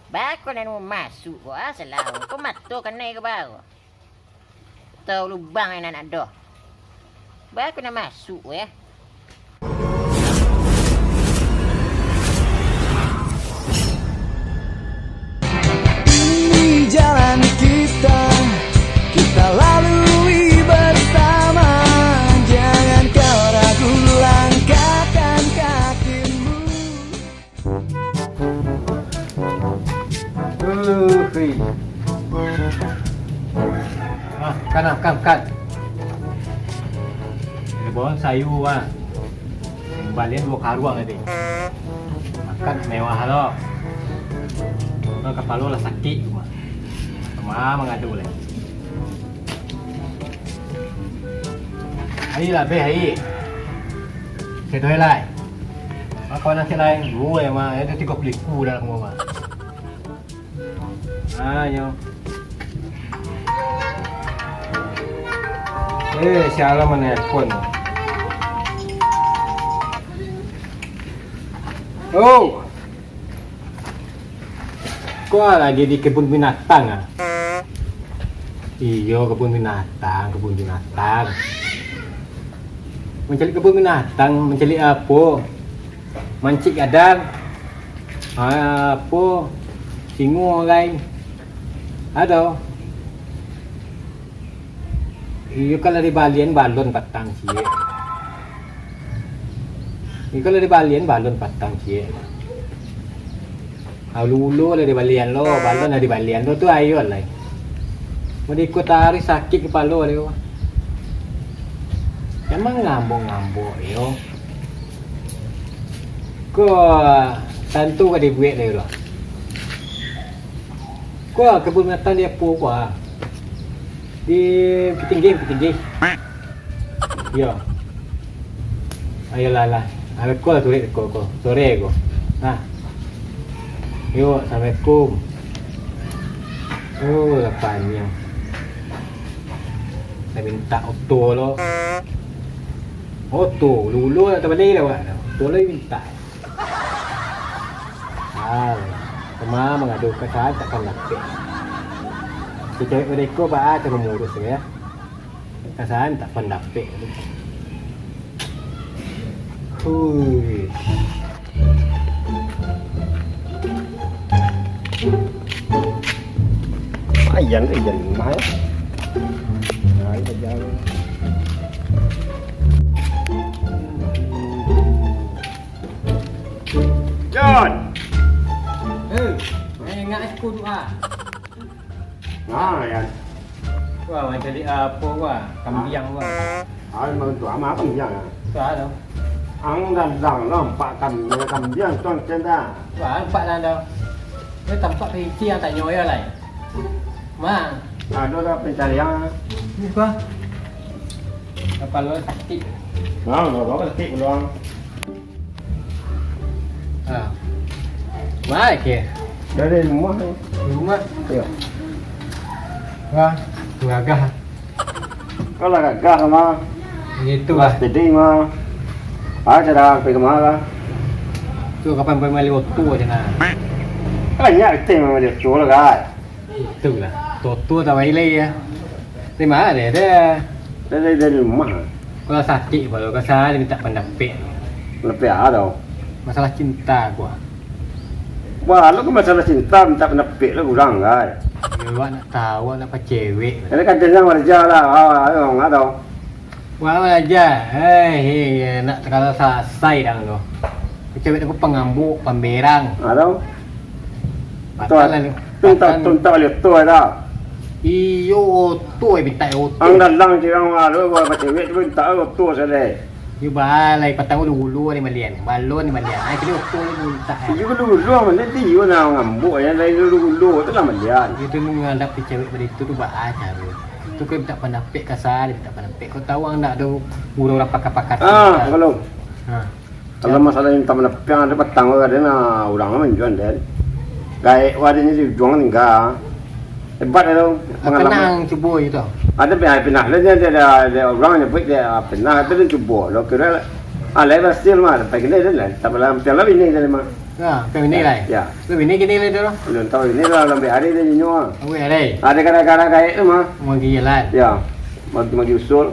Bako na mo masuk ko salah. Kau mato kan naik ke bawah. Tahu lubang yang nak dah. Bako na masuk ya. Ini jalan kita lalui bersama. Jangan kau ragu langkahkan kakimu. Kan. Dia bawa sayur Balian 2 karuang tadi. Makan mewah lo. Kepala lo lah sakit cuma. Sama mengadu leh. Hai lah be hai. Saya doai lai. Kau nanti lain gue mah ada 30 dalam rumah. Ayo. Siapa menelpon? Oh, kau lagi di kebun binatang Iya, kebun binatang. Mencari kebun binatang, mencari apa? Mancing adang. Apa? Singo lain. Ada. Iyo kalau di balian balon patang cie. Iyo kalau di balian balon patang cie. Lulu ada di balian lo, balon ada di balian lo tu ayo lah. Mau ikut tarik sakit kepala lo. Emang ngambung yo. Kau tentu kau dibuat le lo. Kau kebun binatang dia apa? Di tinggi. Yo. Ayo lah. Awak kau tulis kau. Sore kau. Nah. Yo, assalamualaikum. Oh, lapanya. Saya minta auto lo. Auto, lulu tak balik dah wak. Auto lo minta. Kemana mengadu kesalahan takkan lapik. Si cewek mereka baca mengurus ya. Kesalahan tak pendapik. Hui. Ayan mahal. Ay, ayan. John. Ingat aku doa. Nah, ayan. Wah, macam jadi apa wah? Kambiang wah. Ay, mga tua ma kambiang. Tuah dah. Ang dandang nampak kambiang tuan cenda. Wah, nampak dah dah. Dia tampak PC yang tak nyoya lah. Ma, Ada dah pencarian. ni apa? Apa lu sakit? Nah, lo sakit belum? Baik ke? Dari rumah. Rumah? Ya. Wah, gagah. Kalau gagah mah, Itu lah. jadi mah. Ada dah pergi kemana? Tu kapan pemali waktu aja nah. Kan nyari tim mah dia jual kan. Itu lah. Toto tak baik lagi ya. Di mana dia? Dari rumah. Kalau sakit kalau kesal dia minta pendapat. Lebih ada. Masalah cinta gua. Wah, lu kan masalah cinta minta pendapat lu kurang kan. Ya awak nak tahu nak apa cewek. Ini kan jenang warga lah. Ayo, nggak tahu. Wah aja. Hei, nak kalau selesai dah lo. Cewek aku pengambuk, pemberang. Ada. Patalan. Tuntak lihat tu ada. Iyo, tu minta tu. Ang dalang jirang malu buat macam cewek tu minta tu saja. Yo balai patang dulu ni malian. Balon ni malian. Ai kini tu ni minta. Ibu dulu mana dia ibu nak ngambuk ya dari dulu tu lah malian. Itu menganggap cewek begitu tu baca tu. Tu kau minta pendapat kasar, minta pendapat. Kau tahu ang nak ada guru orang pakar-pakar. Kalau Ha. masalah minta pendapat yang ada petang ada na orang menjual dan. Gaya wadahnya si juang enggak. Hebat itu pengalaman. Kenang cuba itu. Ada pernah dia orang yang buat dia pernah ada cuba. Lo kira alai hasil mah, tapi ni dah. Tapi dalam tiada ini jadi mah. Ke ini lah. Ya. Ke ini gini lah tu. Belum tahu ini lah lebih hari dia nyoa. Aku ada. Ada kadang-kadang kayak itu mah. Mau jalan. Ya. Magi usul.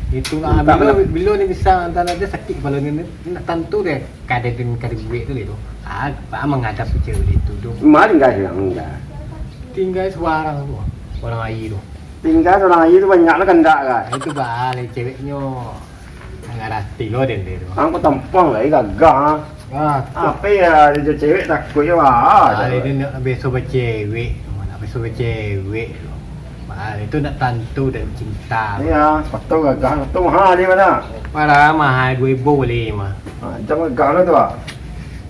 Itu lah. Tak Bila ni bisa antara dia sakit kepala ni. Nak tentu dia kadang duit tu itu. Apa menghadap cewek itu tu. Mari enggak sih enggak. Tinggal seorang tu. Orang air tu. Tinggal orang itu banyak lah kendak kan. Itu balik ceweknya. Ngarah tilo den dia tu. Aku tampang lah gagah. Apa ya dia cewek takut ya wah. Balik dia nak besok bercewek. Nak besok bercewek. Balik itu nak tentu dan cinta. Ya, betul gagah. Tu mahal dia mana? Malah mahal 2,000 boleh mah. Jangan gagah lah tu ah.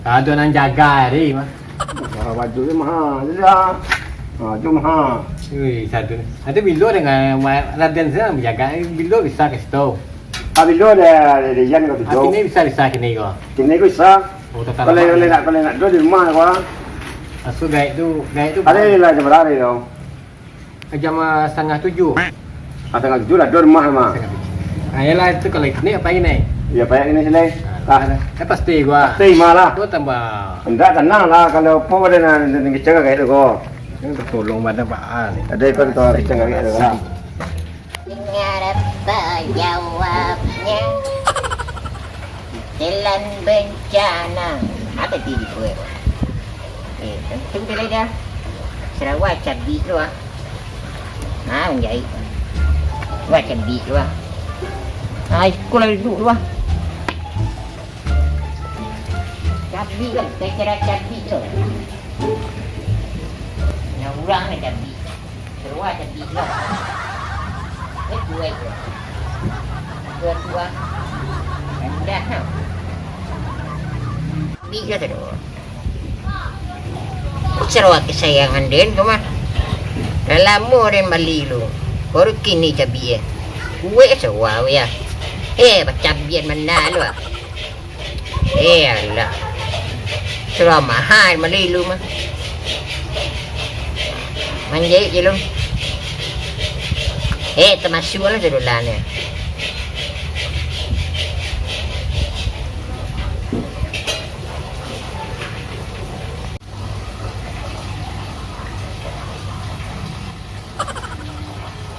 Ada orang jaga dia mah. Baju dia mahal je lah. Baju mahal. Ui, satu. Ada bilo dengan Raden saya menjaga. Bilo bisa kasih tahu. Habis tu ada yang kau tu. Ini bisa kini kau. Kini aku bisa. Oh, tak Kalau nak tu di rumah aku. Asu gait tu. Ada lah jam berapa tu? Jam 6:30. Tengah tujuh lah, dua rumah mah. Ayalah itu kalau ini apa ini? Ya banyak ini sini. Pasti gua. Pasti malah. Gua tambah. Enggak tenang lah kalau apa ada nak kecil kayak itu kau. Tolong pada Pak. Ada kan tu kecil kayak itu kan. Dengar apa jawabnya? Jalan bencana. Apa tadi gue? Tunggu dulu dah. Sarawak cabi tu ah. Menjahit. Buat cabi tu ah. Aku lagi duduk tu ah. Cabi kan, saya kira cabi tu. Yang orang ni cabi. Sarawak cabi tu lah. Dua itu. Dua. Dah tau. Biar tu. Sarawak kesayangan dia tu mah. Dah lama dia beli lu. Baru kini cabi ya. Kue Sarawak ya. Cabian mana lu ah. Alah. Sarawak mahal beli lu mah. Manjai je lu. Termasuk lah sedulan ni.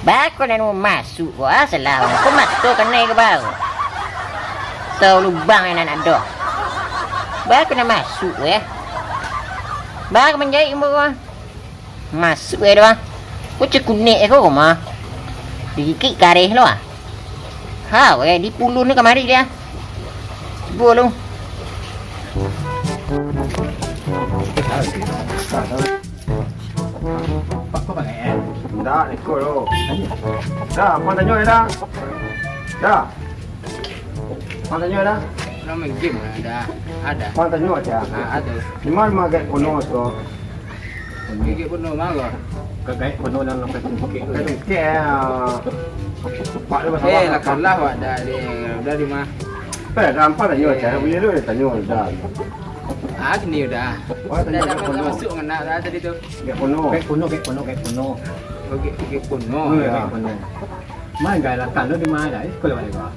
Bako na naman masuk ko salah. Kumato ka na ikaw. Tahu lubang yang nak ada. Bako na masuk Bako menjahit mo ko. Masuk doang. Ko cekunik ko mah. Dikit kareh lo ah. Di puluh ni kemari dia. Bolong. Pak kau pakai Dah, ikut tu. Dah, apa tanya dah? Dah. Apa tanya dah? Nama game ada. Apa tanya aja? Ada. Di mana mak kono tu? Gigi pun nama lo. Kagak kono lang nak pakai. Ke Pak dia pasal. Lah kalah wak dari mah. Dah apa tanya aja? Boleh tu tanya dah. Ni udah. Wah, tanya Dah kono. masuk kena dah tadi tu. Ke kono. Kayak kuno. Gigi kuno. Ya. Main gaya lakang tu di mana? Sekolah mana kau?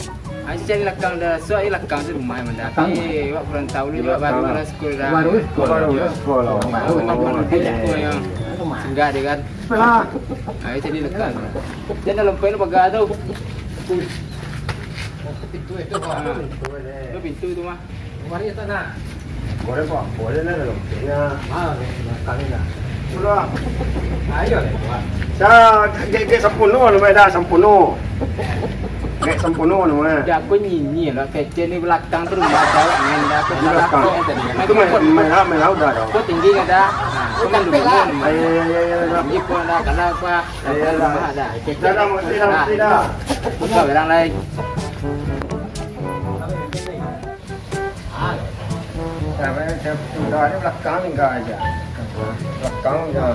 Cari lakang dah, soal lakang tu rumah mana. Tapi awak kurang tahu ni baru dah sekolah dah. Baru Sekolah. Sekolah yang enggak dia kan. Sekolah. Jadi lakang. Dia dalam pen pagar tu. Itu Tu pintu tu mah. Mari tanah. Boleh pak, boleh lah dalam. Ya. Kali dah. Sudah. Ayo le. Dah, get sempurna lu dah sempurna. Get sempurna lu Dia aku nyanyi lah kecil ni belakang tu rumah jawab main dah aku salah aku yang tadi. Itu main dah dah. Aku tinggi kan dah. Aku kan dulu kan. Ya. Ni pun dah kalau apa. Rumah dah. Dah mesti dah. Buka barang lain. Saya sudah ni belakang enggak aja. Belakang enggak.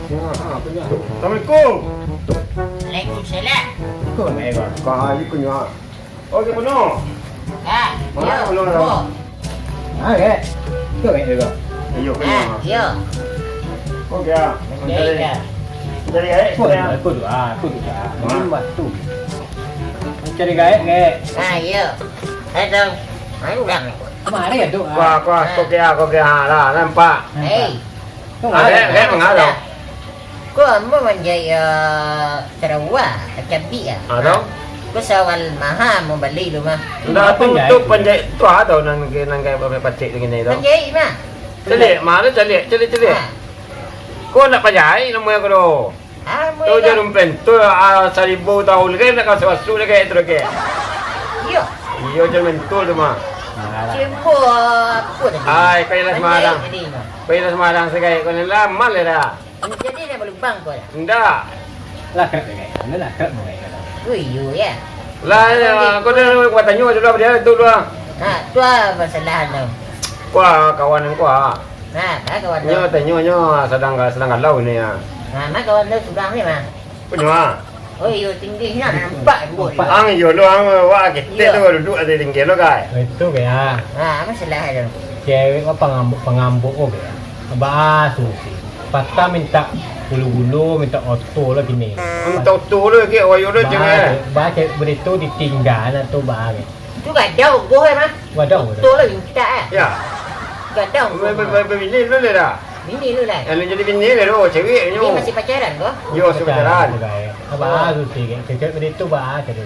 Assalamualaikum. Waalaikumsalam. Kau mai kau. Kau ni punya. Okey penuh. Ya. Ke? Kau mai kau. Ayo punya. Ya. Okey ah. Ya. Jadi Kau tu. Ini batu. Cari gaya ke? Ya. Ada. Hai orang ni. Kemana ya tu? Kau kaya lah, nampak. Hei. Ada mengada. Kau ambo menjai Sarawak, cabi ah. Ada. Kau sawal mahal mau beli lu mah. Dah tu penjahit tu ada nang kaya pacik begini tu. Menjai mah. Celik, mana celik. Kau nak penjahit nama aku tu. Ah, Tu je rumpen. Tu 1000 tahun lagi nak kau sesuatu lagi tu lagi. Yo. Iyo je mentul tu mah. Cimpo apa tadi? Ai, kaya lah Semarang. Jadi mah. Kaya Semarang sekali kau ni lama le dah. Jadi dah boleh bang kau dah. Ndak. Lah kerap ni. Mana lah kerap ni. Ui, you ya. Lah kau dah kau tanya je lah dia tu lah. Ha, tu masalah tu. Wah, kawan kau ah. Ha, kawan tu. Nyo tanya sedang galau ni ah. Ha, mak kawan tu sudah ni mah. Punya ah. Oh, you tinggi ni nampak buat. Ang yo lo ang wa kita tu duduk ada tinggi lo kai. Itu kaya. Ha, masalah tu. Cewek apa pengambuk oh kaya. Bahasa sih. Patah minta bulu-bulu, minta auto lah gini. Untuk tu lo ke wayo lo jangan. Baca berita ditinggal atau bahaya. Tu gadau gua mah. Waduh. Tu lah minta ah. Ya. Gadau. Bini lo le dah. Bini lu lah. Yang jadi bini le lo cewek Ni nyo. masih pacaran kau? Yo sebenarnya. Bahasa sih. Cewek berita bahasa tu.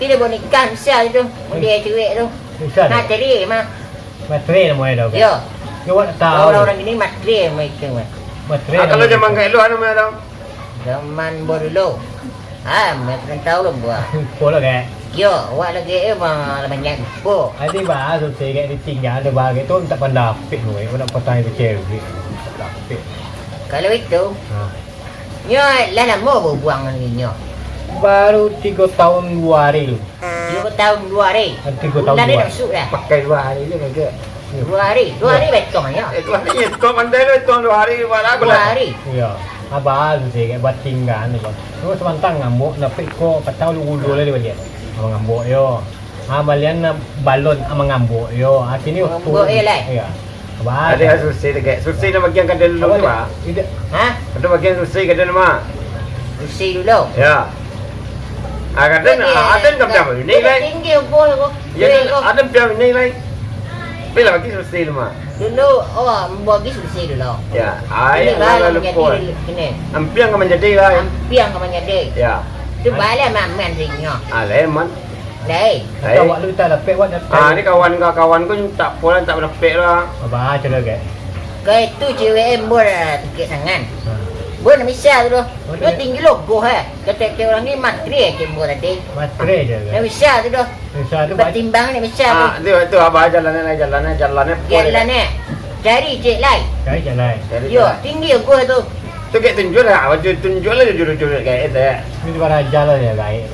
Tidak boleh nikah misal tu. Dia cewek tu. Bisa. Nak cari mah. Materi nama dia. Yo. Yo tahu. Orang-orang ini matri mereka mah. Materi. Kalau zaman kai lo anu mah tau. Zaman baru dulu. Ha, mereka tahu lah buat. Pola kaya. Yo, awak lagi mah banyak po. Ada bahasa sih kayak ditinggal ada bahasa tu tak pandai pik nu. Aku nak patah itu cewek. Pik. Kalau itu, Ha. nyo lah lama buang ni nyo. Baru 3 tahun 2 hari lu. 3 tahun 2 hari. 3 tahun Bulan ni 2 dah masuk dah. Pakai 2 hari je ke? 2 hari. 2 hari betong ya. Tu hari tu pandai lo tu 2 hari wala 2 hari. Ya. Abah tu sih kayak buat tinggal ni. Terus sementara ngambuk nak pik ko patau lu ulu le dia. Abang ngambuk yo. Balian na balon ama ngambuk yo. Sini Ngambuk lah. Ya. Abah. Ada susi dekat. Susi na bagian kadal lu ba? Tidak. Ha? Ada bagian susi kadal mah. Usi dulu. Ya. Ada kam dah ni lai. Tinggi boleh kok. Ya ada piam ni lai. Bila bagi susi lu mah. Dulu bagi usi dulu. Ya. Ini Ai baru lalu pun. menjadi kini. Ampiang kam menjadi lai. Piang kau menjadi. Ya. Tu balik mamen ringnya. Lemon. Dai. Kau buat lu tak dapat buat dapat. Ni kawan ku tak polan tak berapek lah. Abah cerita ke. Kau itu cewek boleh tikit tangan. Boleh misal tu. Dia tinggi logo ha. Kata orang ni matri ke buat tadi. Materi je ke. Dia misal tu dah. Misal tu Bertimbang ni misal tu. Tu abah jalan Jalan ni. Cari cek lain. cari jalan. Yo, tinggi logo tu. Tu kayak tunjuk lah, wajah tunjuk lah jujur kayak itu. Ini tu bara jalan ya baik.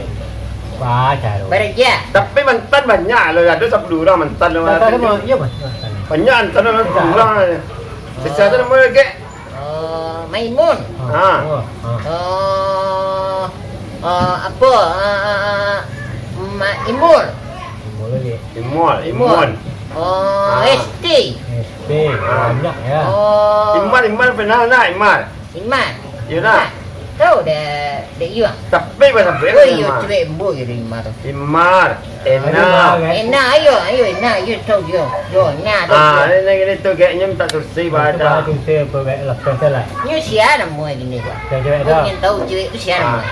Baca tu. Beraja. Tapi mantan banyak loh, ada 10 orang mantan loh. Tak ada mau, ya mas. Banyak mantan loh, 10 orang. Bisa tu nama lagi. Maimun. Apa? Imul. Boleh dia. Imun. ST. SP banyak ya. Iman pernah nak Iman. Iman. Ya nak. Tahu dah yuang. Tapi bahasa Oh, berapa yo Iman? cewek embu je di Iman tu. Iman, enak. Enak ayo you tahu yo. Yo enak tu. Ini tu kayaknya minta tursi pada. Tu saya pergi lepas lah. Nyu sia nama gini gua. Cewek Kau dah. ingin tahu cewek tu sia nama.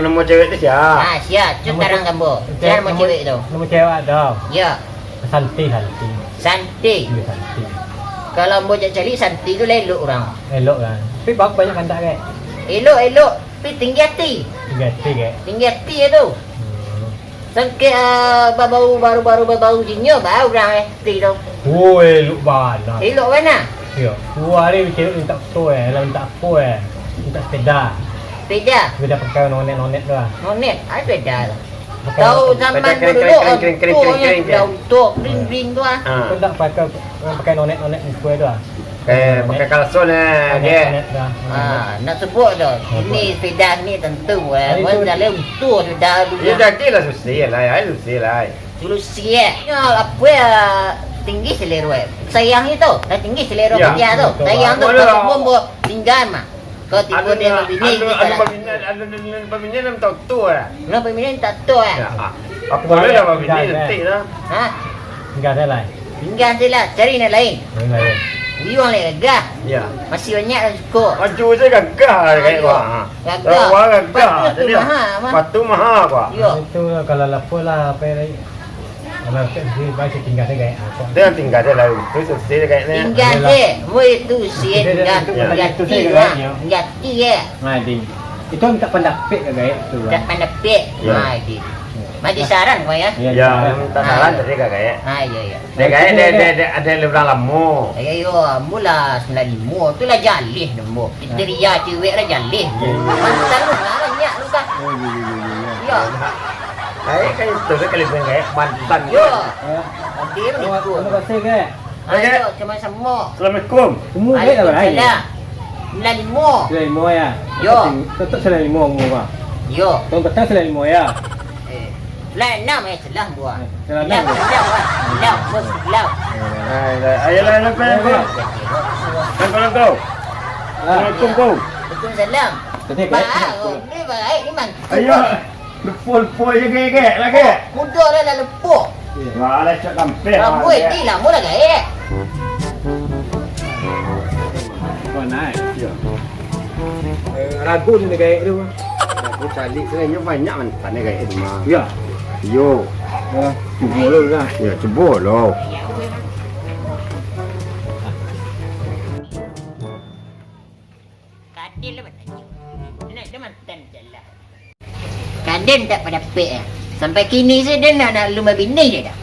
Nemu cewek tu siapa? Sia, sekarang kamu. Sia nama cewek tu. Nama cewek ada. Ya, Santi. Santi. Dia Santi. Kalau mau cari Santi tu elok orang. Elok kan. Tapi banyak kan tak kan? Elok. Tapi tinggi hati. 3 kan. Tinggi hati tu. Sangke baru jinyo bau orang hati tu. Oh, elok banget. Elok mana? Ya. 2 hari cewek minta foto minta apa minta sepeda. Beda. Sepeda pakai nonet tu lah. Nonet, ada beda lah. Tahu zaman dulu kering. untuk ring tu ah. Kau tak pakai nonet kue tu lah. Pakai kalson dia. Nak sebut tu. Ini sepeda ni tentu Mereka dah lentur sudah dulu. Ya dah kira susi lah. Dulu siap. Apa ya tinggi selera. Sayang itu. Dah tinggi selera dia tu. Sayang tu kalau bombo tinggal mah. Kau tiba dia berbini. Ada pembina nam tahu tu Nak pemilihan tak tahu Apa boleh dah pembina nanti lah. Ha? Tinggal ada lain. Tinggal je lah, cari yang lain. Yang lain. Wiwang lagi gagah. Ya. Masih banyak yang suka. Maju saya gagah kayak wah. Gagah. Wah gagah. Patu tu mahal, mah. Patu mahal kok. Yo. Itu kalau lapor lah apa lagi. Kalau dia baca tinggal dia kayak apa. Dia tinggal dia lalu. Tu selesai kayaknya. Tinggal je. Woi tu siet Itu jati saya lah. kayaknya. Jati je. Ngadi. Itu tak pendapat ke gaya tu. Tak pandai pek. Ya. Ha di. Mati saran kau ya. Ya, tak salah tadi kayak. Ha ya ya. Dia kayak dia ada lebih lama. Ayo mula 95 tu lah jalih nemu. Kita ria cewek lah jalih. Mantan lu banyak lu kan. Ya. Kayak itu kali pun kayak mantan. Yo. Dia ni Terima ikut. kasih ke. Ayo cuma semua. Assalamualaikum. Semua ke tak berani. Bulan 5. Selain lima ya. Yo. Tetap selain lima umur. Yo. Tahun petang selain lima ya. Bulan 6 celah buah. Selain Lau, enam. lau, bos, lau. Ayolah lepas tu. Kan kau. Assalamualaikum kau. Waalaikumsalam. Tadi ke. Ni baik ni man. Ayo. Lepul-lepul je gaya lagi. Mudah dah dah lepuk. Wah, ada cak kampir. Rambut ni lah mula gaya. Kau naik. Ya. Ragu ni gaya tu. Aku cari sebenarnya banyak mantan ni gaya tu mah. Ya. Yo. Cuba dulu lah. Ya, cuba lo. Kadin lah macam ni. Dia mantan je lah. Kadin tak pada pek. Sampai kini saya dia nak lumba bini je dah.